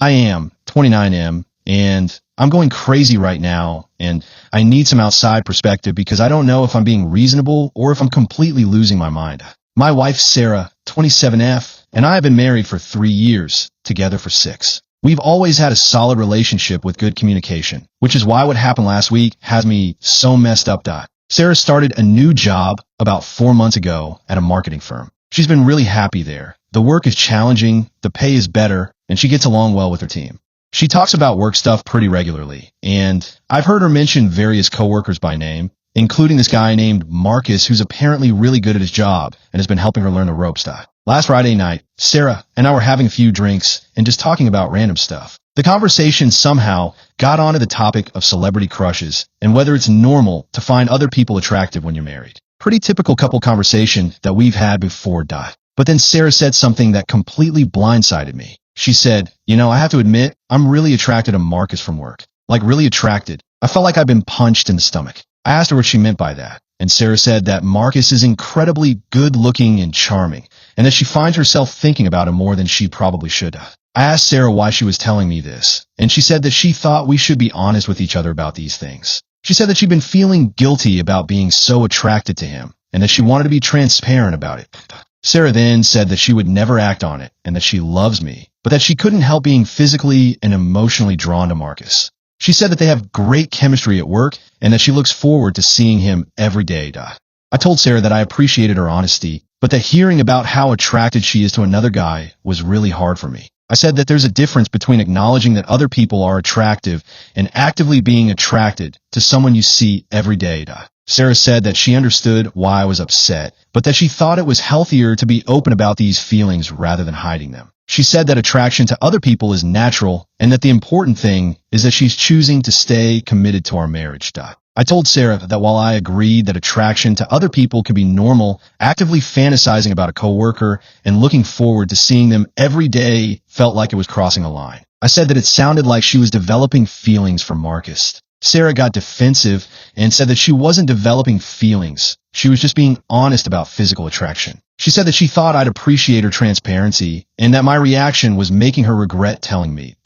I am 29M, and I'm going crazy right now, and I need some outside perspective because I don't know if I'm being reasonable or if I'm completely losing my mind. My wife, Sarah, 27F, and I have been married for 3 years, together for 6. We've always had a solid relationship with good communication, which is why what happened last week has me so messed up. Sarah started a new job about 4 months ago at a marketing firm. She's been really happy there. The work is challenging, the pay is better, and she gets along well with her team. She talks about work stuff pretty regularly, and I've heard her mention various coworkers by name, including this guy named Marcus, who's apparently really good at his job and has been helping her learn the ropes. Last Friday night, Sarah and I were having a few drinks and just talking about random stuff. The conversation somehow got onto the topic of celebrity crushes and whether it's normal to find other people attractive when you're married. Pretty typical couple conversation that we've had before. But then Sarah said something that completely blindsided me. She said, I have to admit, I'm really attracted to Marcus from work. Like really attracted. I felt like I've been punched in the stomach. I asked her what she meant by that, and Sarah said that Marcus is incredibly good-looking and charming, and that she finds herself thinking about him more than she probably should. I asked Sarah why she was telling me this, and she said that she thought we should be honest with each other about these things. She said that she'd been feeling guilty about being so attracted to him, and that she wanted to be transparent about it. Sarah then said that she would never act on it, and that she loves me, but that she couldn't help being physically and emotionally drawn to Marcus. She said that they have great chemistry at work and that she looks forward to seeing him every day. I told Sarah that I appreciated her honesty, but that hearing about how attracted she is to another guy was really hard for me. I said that there's a difference between acknowledging that other people are attractive and actively being attracted to someone you see every day. Sarah said that she understood why I was upset, but that she thought it was healthier to be open about these feelings rather than hiding them. She said that attraction to other people is natural and that the important thing is that she's choosing to stay committed to our marriage. I told Sarah that while I agreed that attraction to other people could be normal, actively fantasizing about a coworker and looking forward to seeing them every day felt like it was crossing a line. I said that it sounded like she was developing feelings for Marcus. Sarah got defensive and said that she wasn't developing feelings. She was just being honest about physical attraction. She said that she thought I'd appreciate her transparency and that my reaction was making her regret telling me.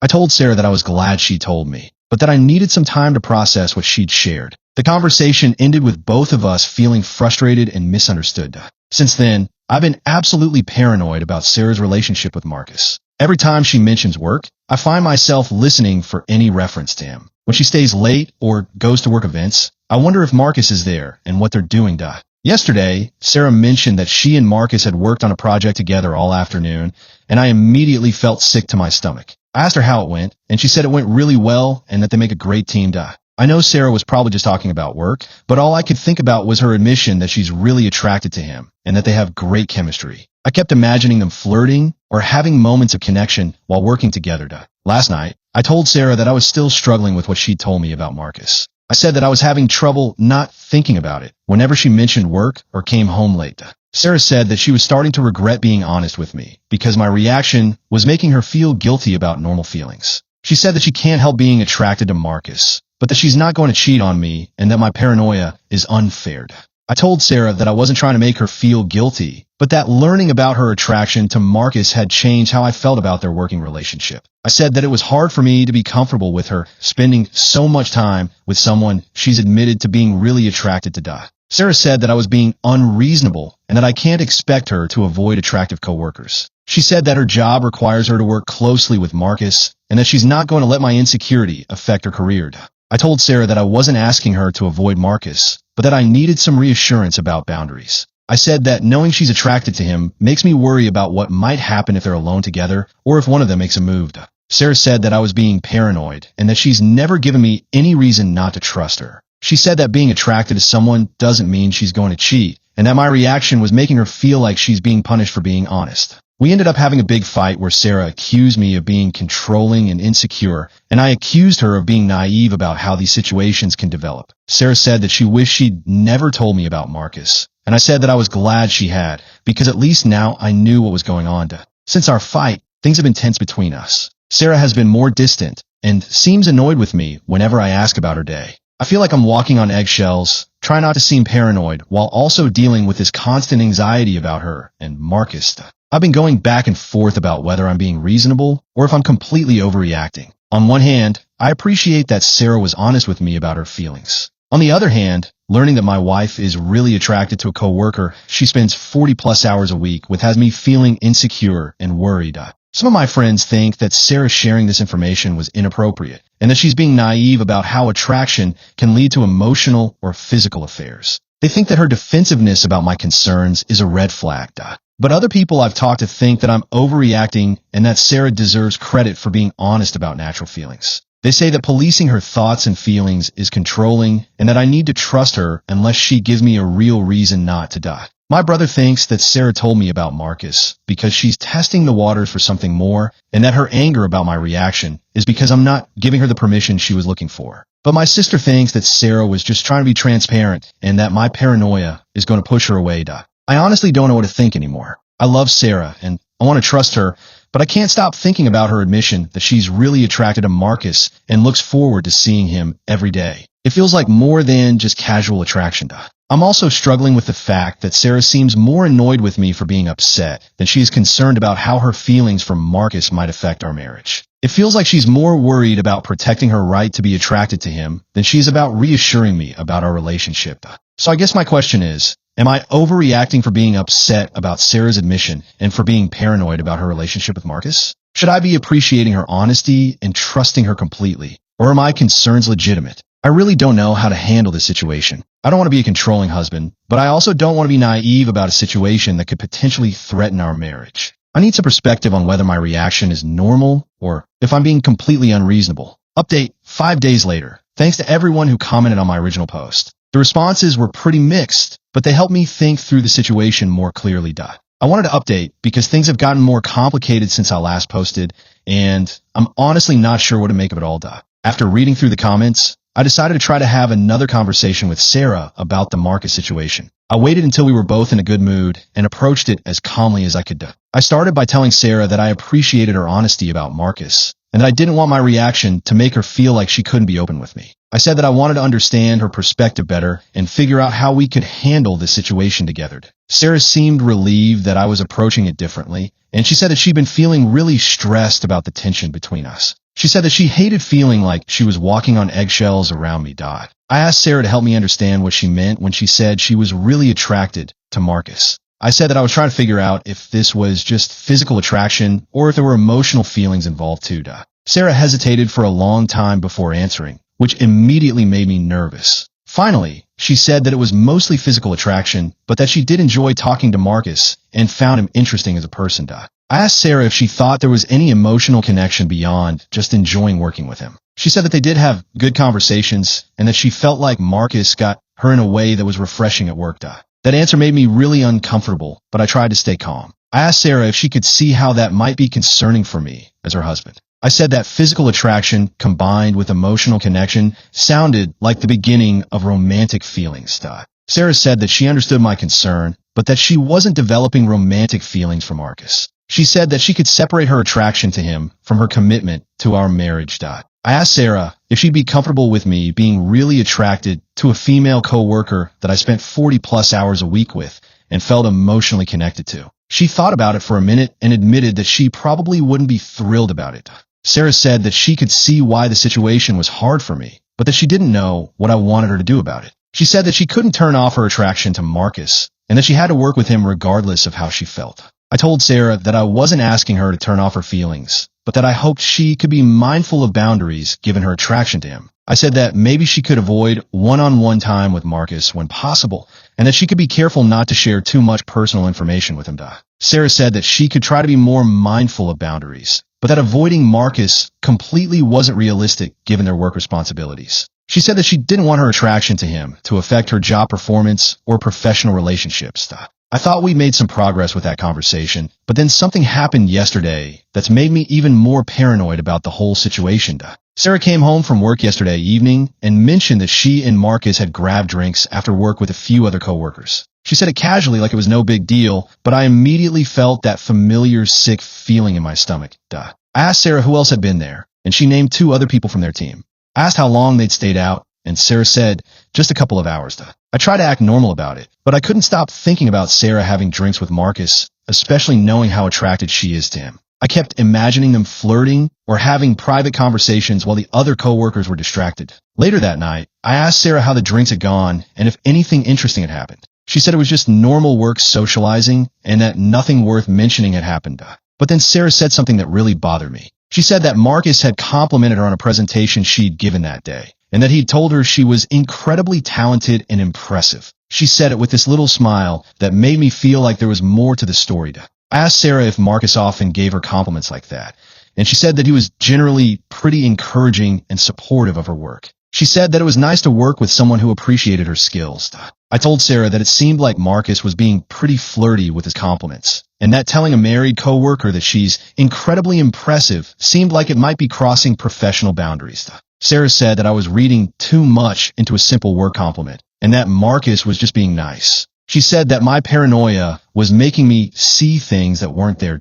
I told Sarah that I was glad she told me, but that I needed some time to process what she'd shared. The conversation ended with both of us feeling frustrated and misunderstood. Since then, I've been absolutely paranoid about Sarah's relationship with Marcus. Every time she mentions work, I find myself listening for any reference to him. When she stays late or goes to work events, I wonder if Marcus is there and what they're doing. Yesterday, Sarah mentioned that she and Marcus had worked on a project together all afternoon, and I immediately felt sick to my stomach. I asked her how it went, and she said it went really well and that they make a great team. I know Sarah was probably just talking about work, but all I could think about was her admission that she's really attracted to him and that they have great chemistry. I kept imagining them flirting or having moments of connection while working together. Last night, I told Sarah that I was still struggling with what she told me about Marcus. I said that I was having trouble not thinking about it whenever she mentioned work or came home late. Sarah said that she was starting to regret being honest with me because my reaction was making her feel guilty about normal feelings. She said that she can't help being attracted to Marcus, but that she's not going to cheat on me and that my paranoia is unfair. I told Sarah that I wasn't trying to make her feel guilty, but that learning about her attraction to Marcus had changed how I felt about their working relationship. I said that it was hard for me to be comfortable with her spending so much time with someone she's admitted to being really attracted to. Sarah said that I was being unreasonable and that I can't expect her to avoid attractive coworkers. She said that her job requires her to work closely with Marcus and that she's not going to let my insecurity affect her career. I told Sarah that I wasn't asking her to avoid Marcus, but that I needed some reassurance about boundaries. I said that knowing she's attracted to him makes me worry about what might happen if they're alone together or if one of them makes a move. Sarah said that I was being paranoid and that she's never given me any reason not to trust her. She said that being attracted to someone doesn't mean she's going to cheat, and that my reaction was making her feel like she's being punished for being honest. We ended up having a big fight where Sarah accused me of being controlling and insecure, and I accused her of being naive about how these situations can develop. Sarah said that she wished she'd never told me about Marcus, and I said that I was glad she had, because at least now I knew what was going on. Since our fight, things have been tense between us. Sarah has been more distant and seems annoyed with me whenever I ask about her day. I feel like I'm walking on eggshells, try not to seem paranoid, while also dealing with this constant anxiety about her and Marcus. I've been going back and forth about whether I'm being reasonable or if I'm completely overreacting. On one hand, I appreciate that Sarah was honest with me about her feelings. On the other hand, learning that my wife is really attracted to a coworker she spends 40 plus hours a week with has me feeling insecure and worried. Some of my friends think that Sarah sharing this information was inappropriate and that she's being naive about how attraction can lead to emotional or physical affairs. They think that her defensiveness about my concerns is a red flag. But other people I've talked to think that I'm overreacting and that Sarah deserves credit for being honest about natural feelings. They say that policing her thoughts and feelings is controlling and that I need to trust her unless she gives me a real reason not to die. My brother thinks that Sarah told me about Marcus because she's testing the waters for something more and that her anger about my reaction is because I'm not giving her the permission she was looking for. But my sister thinks that Sarah was just trying to be transparent and that my paranoia is going to push her away. I honestly don't know what to think anymore. I love Sarah and I want to trust her, but I can't stop thinking about her admission that she's really attracted to Marcus and looks forward to seeing him every day. It feels like more than just casual attraction. I'm also struggling with the fact that Sarah seems more annoyed with me for being upset than she is concerned about how her feelings for Marcus might affect our marriage. It feels like she's more worried about protecting her right to be attracted to him than she is about reassuring me about our relationship. So I guess my question is, am I overreacting for being upset about Sarah's admission and for being paranoid about her relationship with Marcus? Should I be appreciating her honesty and trusting her completely? Or are my concerns legitimate? I really don't know how to handle this situation. I don't want to be a controlling husband, but I also don't want to be naive about a situation that could potentially threaten our marriage. I need some perspective on whether my reaction is normal or if I'm being completely unreasonable. Update 5 days later. Thanks to everyone who commented on my original post. The responses were pretty mixed, but they helped me think through the situation more clearly. I wanted to update because things have gotten more complicated since I last posted, and I'm honestly not sure what to make of it all. After reading through the comments, I decided to try to have another conversation with Sarah about the Marcus situation. I waited until we were both in a good mood and approached it as calmly as I could. I started by telling Sarah that I appreciated her honesty about Marcus and that I didn't want my reaction to make her feel like she couldn't be open with me. I said that I wanted to understand her perspective better and figure out how we could handle this situation together. Sarah seemed relieved that I was approaching it differently, and she said that she'd been feeling really stressed about the tension between us. She said that she hated feeling like she was walking on eggshells around me. I asked Sarah to help me understand what she meant when she said she was really attracted to Marcus. I said that I was trying to figure out if this was just physical attraction or if there were emotional feelings involved too. Sarah hesitated for a long time before answering, which immediately made me nervous. Finally, she said that it was mostly physical attraction, but that she did enjoy talking to Marcus and found him interesting as a person. I asked Sarah if she thought there was any emotional connection beyond just enjoying working with him. She said that they did have good conversations and that she felt like Marcus got her in a way that was refreshing at work. That answer made me really uncomfortable, but I tried to stay calm. I asked Sarah if she could see how that might be concerning for me as her husband. I said that physical attraction combined with emotional connection sounded like the beginning of romantic feelings. Sarah said that she understood my concern, but that she wasn't developing romantic feelings for Marcus. She said that she could separate her attraction to him from her commitment to our marriage. I asked Sarah if she'd be comfortable with me being really attracted to a female coworker that I spent 40 plus hours a week with and felt emotionally connected to. She thought about it for a minute and admitted that she probably wouldn't be thrilled about it. Sarah said that she could see why the situation was hard for me, but that she didn't know what I wanted her to do about it. She said that she couldn't turn off her attraction to Marcus and that she had to work with him regardless of how she felt. I told Sarah that I wasn't asking her to turn off her feelings, but that I hoped she could be mindful of boundaries given her attraction to him. I said that maybe she could avoid one-on-one time with Marcus when possible, and that she could be careful not to share too much personal information with him. Sarah said that she could try to be more mindful of boundaries, but that avoiding Marcus completely wasn't realistic given their work responsibilities. She said that she didn't want her attraction to him to affect her job performance or professional relationships. I thought we'd made some progress with that conversation, but then something happened yesterday that's made me even more paranoid about the whole situation. Sarah came home from work yesterday evening and mentioned that she and Marcus had grabbed drinks after work with a few other coworkers. She said it casually like it was no big deal, but I immediately felt that familiar sick feeling in my stomach. I asked Sarah who else had been there, and she named 2 other people from their team. I asked how long they'd stayed out, and Sarah said just a couple of hours. I tried to act normal about it, but I couldn't stop thinking about Sarah having drinks with Marcus, especially knowing how attracted she is to him. I kept imagining them flirting or having private conversations while the other coworkers were distracted. Later that night, I asked Sarah how the drinks had gone and if anything interesting had happened. She said it was just normal work socializing and that nothing worth mentioning had happened. But then Sarah said something that really bothered me. She said that Marcus had complimented her on a presentation she'd given that day, and that he'd told her she was incredibly talented and impressive. She said it with this little smile that made me feel like there was more to the story. I asked Sarah if Marcus often gave her compliments like that, and she said that he was generally pretty encouraging and supportive of her work. She said that it was nice to work with someone who appreciated her skills. I told Sarah that it seemed like Marcus was being pretty flirty with his compliments, and that telling a married coworker that she's incredibly impressive seemed like it might be crossing professional boundaries. Sarah said that I was reading too much into a simple work compliment, and that Marcus was just being nice. She said that my paranoia was making me see things that weren't there.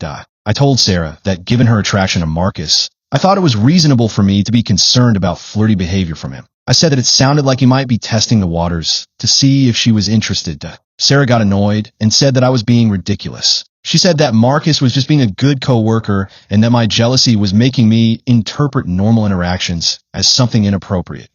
I told Sarah that given her attraction to Marcus, I thought it was reasonable for me to be concerned about flirty behavior from him. I said that it sounded like he might be testing the waters to see if she was interested. Sarah got annoyed and said that I was being ridiculous. She said that Marcus was just being a good coworker and that my jealousy was making me interpret normal interactions as something inappropriate.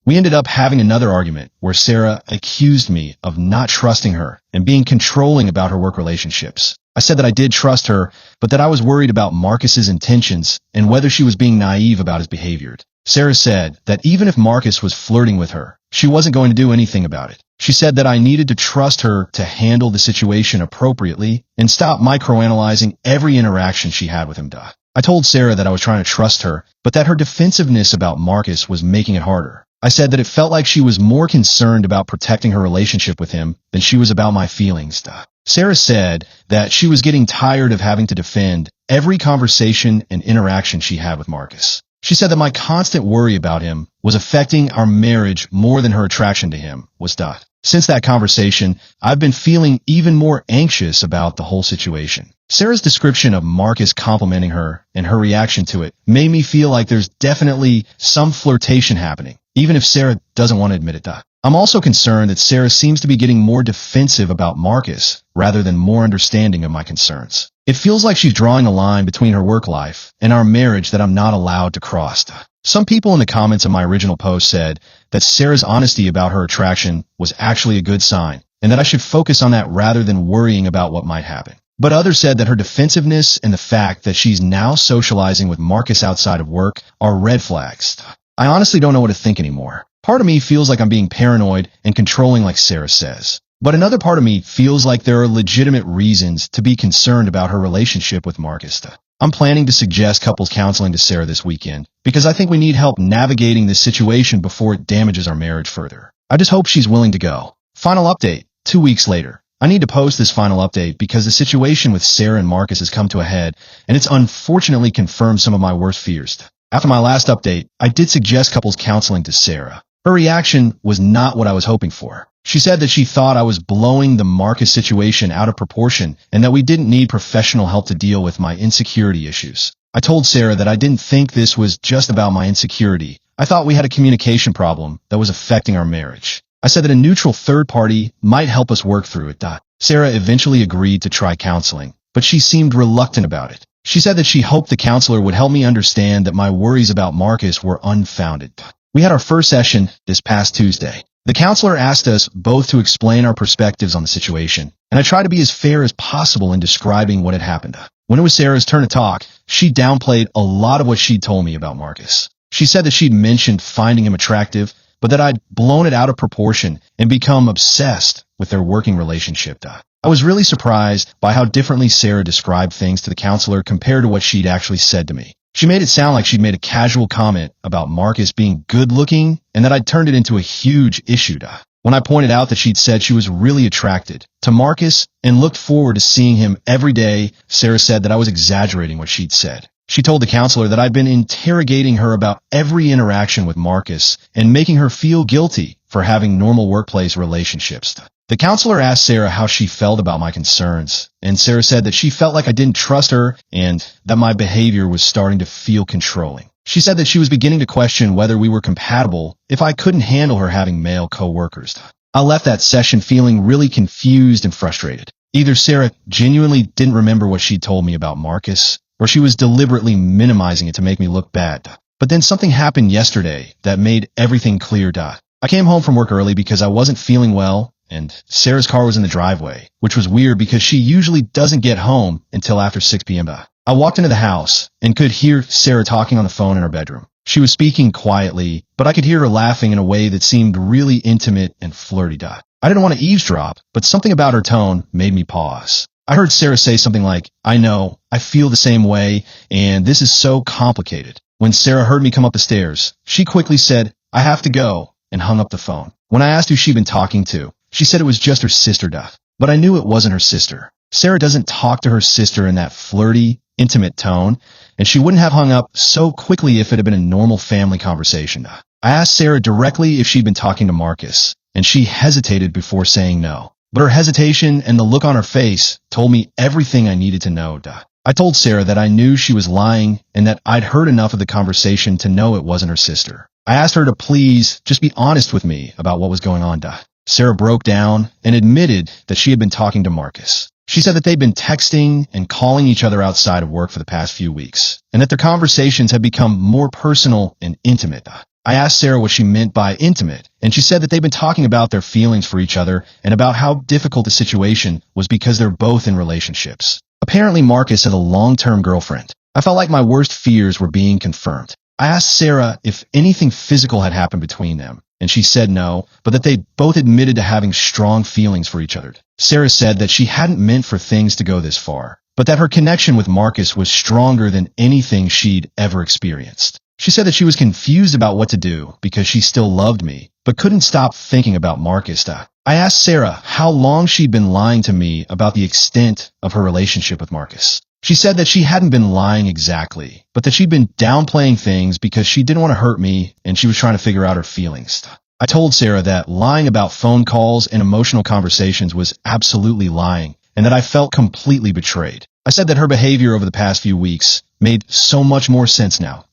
We ended up having another argument where Sarah accused me of not trusting her and being controlling about her work relationships. I said that I did trust her, but that I was worried about Marcus's intentions and whether she was being naive about his behavior. Sarah said that even if Marcus was flirting with her, she wasn't going to do anything about it. She said that I needed to trust her to handle the situation appropriately and stop microanalyzing every interaction she had with him. I told Sarah that I was trying to trust her, but that her defensiveness about Marcus was making it harder. I said that it felt like she was more concerned about protecting her relationship with him than she was about my feelings. Sarah said that she was getting tired of having to defend every conversation and interaction she had with Marcus. She said that my constant worry about him was affecting our marriage more than her attraction to him was. Since that conversation, I've been feeling even more anxious about the whole situation. Sarah's description of Marcus complimenting her and her reaction to it made me feel like there's definitely some flirtation happening, even if Sarah doesn't want to admit it. I'm also concerned that Sarah seems to be getting more defensive about Marcus rather than more understanding of my concerns. It feels like she's drawing a line between her work life and our marriage that I'm not allowed to cross. Some people in the comments of my original post said that Sarah's honesty about her attraction was actually a good sign, and that I should focus on that rather than worrying about what might happen. But others said that her defensiveness and the fact that she's now socializing with Marcus outside of work are red flags. I honestly don't know what to think anymore. Part of me feels like I'm being paranoid and controlling like Sarah says. But another part of me feels like there are legitimate reasons to be concerned about her relationship with Marcus. I'm planning to suggest couples counseling to Sarah this weekend because I think we need help navigating this situation before it damages our marriage further. I just hope she's willing to go. Final update, 2 weeks later. I need to post this final update because the situation with Sarah and Marcus has come to a head, and it's unfortunately confirmed some of my worst fears. After my last update, I did suggest couples counseling to Sarah. Her reaction was not what I was hoping for. She said that she thought I was blowing the Marcus situation out of proportion and that we didn't need professional help to deal with my insecurity issues. I told Sarah that I didn't think this was just about my insecurity. I thought we had a communication problem that was affecting our marriage. I said that a neutral third party might help us work through it. Sarah eventually agreed to try counseling, but she seemed reluctant about it. She said that she hoped the counselor would help me understand that my worries about Marcus were unfounded. We had our first session this past Tuesday. The counselor asked us both to explain our perspectives on the situation, and I tried to be as fair as possible in describing what had happened. When it was Sarah's turn to talk, she downplayed a lot of what she'd told me about Marcus. She said that she'd mentioned finding him attractive, but that I'd blown it out of proportion and become obsessed with their working relationship. I was really surprised by how differently Sarah described things to the counselor compared to what she'd actually said to me. She made it sound like she'd made a casual comment about Marcus being good-looking and that I'd turned it into a huge issue. When I pointed out that she'd said she was really attracted to Marcus and looked forward to seeing him every day, Sarah said that I was exaggerating what she'd said. She told the counselor that I'd been interrogating her about every interaction with Marcus and making her feel guilty for having normal workplace relationships. The counselor asked Sarah how she felt about my concerns, and Sarah said that she felt like I didn't trust her and that my behavior was starting to feel controlling. She said that she was beginning to question whether we were compatible if I couldn't handle her having male coworkers. I left that session feeling really confused and frustrated. Either Sarah genuinely didn't remember what she'd told me about Marcus, or she was deliberately minimizing it to make me look bad. But then something happened yesterday that made everything clear. I came home from work early because I wasn't feeling well, and Sarah's car was in the driveway, which was weird because she usually doesn't get home until after 6 p.m. I walked into the house and could hear Sarah talking on the phone in her bedroom. She was speaking quietly, but I could hear her laughing in a way that seemed really intimate and flirty. I didn't want to eavesdrop, but something about her tone made me pause. I heard Sarah say something like, "I know, I feel the same way, and this is so complicated." When Sarah heard me come up the stairs, she quickly said, "I have to go," and hung up the phone. When I asked who she'd been talking to, she said it was just her sister. But I knew it wasn't her sister. Sarah doesn't talk to her sister in that flirty, intimate tone, and she wouldn't have hung up so quickly if it had been a normal family conversation. I asked Sarah directly if she'd been talking to Marcus, and she hesitated before saying no. But her hesitation and the look on her face told me everything I needed to know. I told Sarah that I knew she was lying and that I'd heard enough of the conversation to know it wasn't her sister. I asked her to please just be honest with me about what was going on. Sarah broke down and admitted that she had been talking to Marcus. She said that they'd been texting and calling each other outside of work for the past few weeks, and that their conversations had become more personal and intimate. I asked Sarah what she meant by intimate, and she said that they'd been talking about their feelings for each other and about how difficult the situation was because they're both in relationships. Apparently, Marcus had a long-term girlfriend. I felt like my worst fears were being confirmed. I asked Sarah if anything physical had happened between them, and she said no, but that they both admitted to having strong feelings for each other. Sarah said that she hadn't meant for things to go this far, but that her connection with Marcus was stronger than anything she'd ever experienced. She said that she was confused about what to do because she still loved me, but couldn't stop thinking about Marcus. I asked Sarah how long she'd been lying to me about the extent of her relationship with Marcus. She said that she hadn't been lying exactly, but that she'd been downplaying things because she didn't want to hurt me and she was trying to figure out her feelings. I told Sarah that lying about phone calls and emotional conversations was absolutely lying and that I felt completely betrayed. I said that her behavior over the past few weeks made so much more sense now.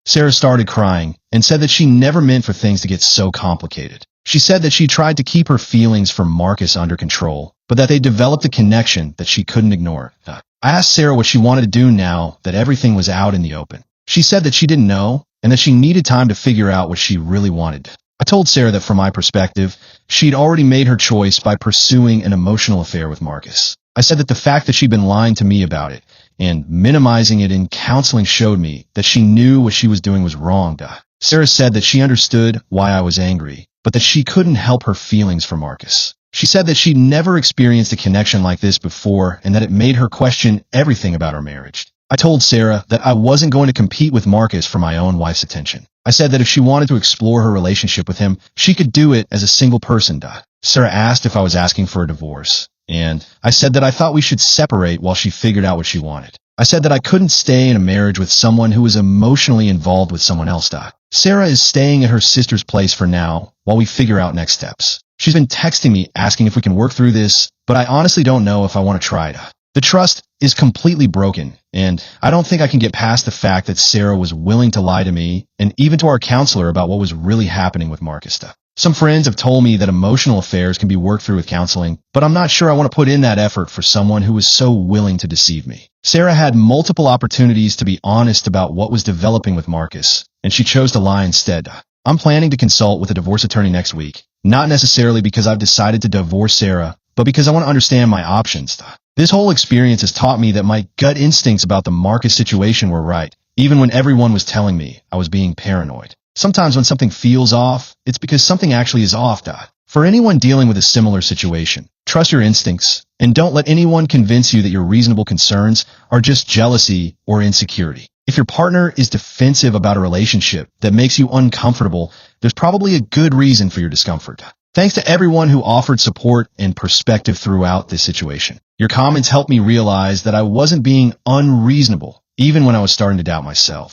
Sarah started crying and said that she never meant for things to get so complicated. She said that she tried to keep her feelings for Marcus under control, but that they developed a connection that she couldn't ignore. I asked Sarah what she wanted to do now that everything was out in the open. She said that she didn't know and that she needed time to figure out what she really wanted. I told Sarah that from my perspective, she'd already made her choice by pursuing an emotional affair with Marcus. I said that the fact that she'd been lying to me about it and minimizing it in counseling showed me that she knew what she was doing was wrong. Sarah said that she understood why I was angry, but that she couldn't help her feelings for Marcus. She said that she'd never experienced a connection like this before and that it made her question everything about our marriage. I told Sarah that I wasn't going to compete with Marcus for my own wife's attention. I said that if she wanted to explore her relationship with him, she could do it as a single person. Sarah asked if I was asking for a divorce, and I said that I thought we should separate while she figured out what she wanted. I said that I couldn't stay in a marriage with someone who was emotionally involved with someone else. Sarah is staying at her sister's place for now while we figure out next steps. She's been texting me asking if we can work through this, but I honestly don't know if I want to try it. The trust is completely broken, and I don't think I can get past the fact that Sarah was willing to lie to me and even to our counselor about what was really happening with Marcus. Some friends have told me that emotional affairs can be worked through with counseling, but I'm not sure I want to put in that effort for someone who was so willing to deceive me. Sarah had multiple opportunities to be honest about what was developing with Marcus, and she chose to lie instead. I'm planning to consult with a divorce attorney next week, not necessarily because I've decided to divorce Sarah, but because I want to understand my options. This whole experience has taught me that my gut instincts about the Marcus situation were right, even when everyone was telling me I was being paranoid. Sometimes when something feels off, it's because something actually is off. For anyone dealing with a similar situation, trust your instincts and don't let anyone convince you that your reasonable concerns are just jealousy or insecurity. If your partner is defensive about a relationship that makes you uncomfortable, there's probably a good reason for your discomfort. Thanks to everyone who offered support and perspective throughout this situation. Your comments helped me realize that I wasn't being unreasonable, even when I was starting to doubt myself.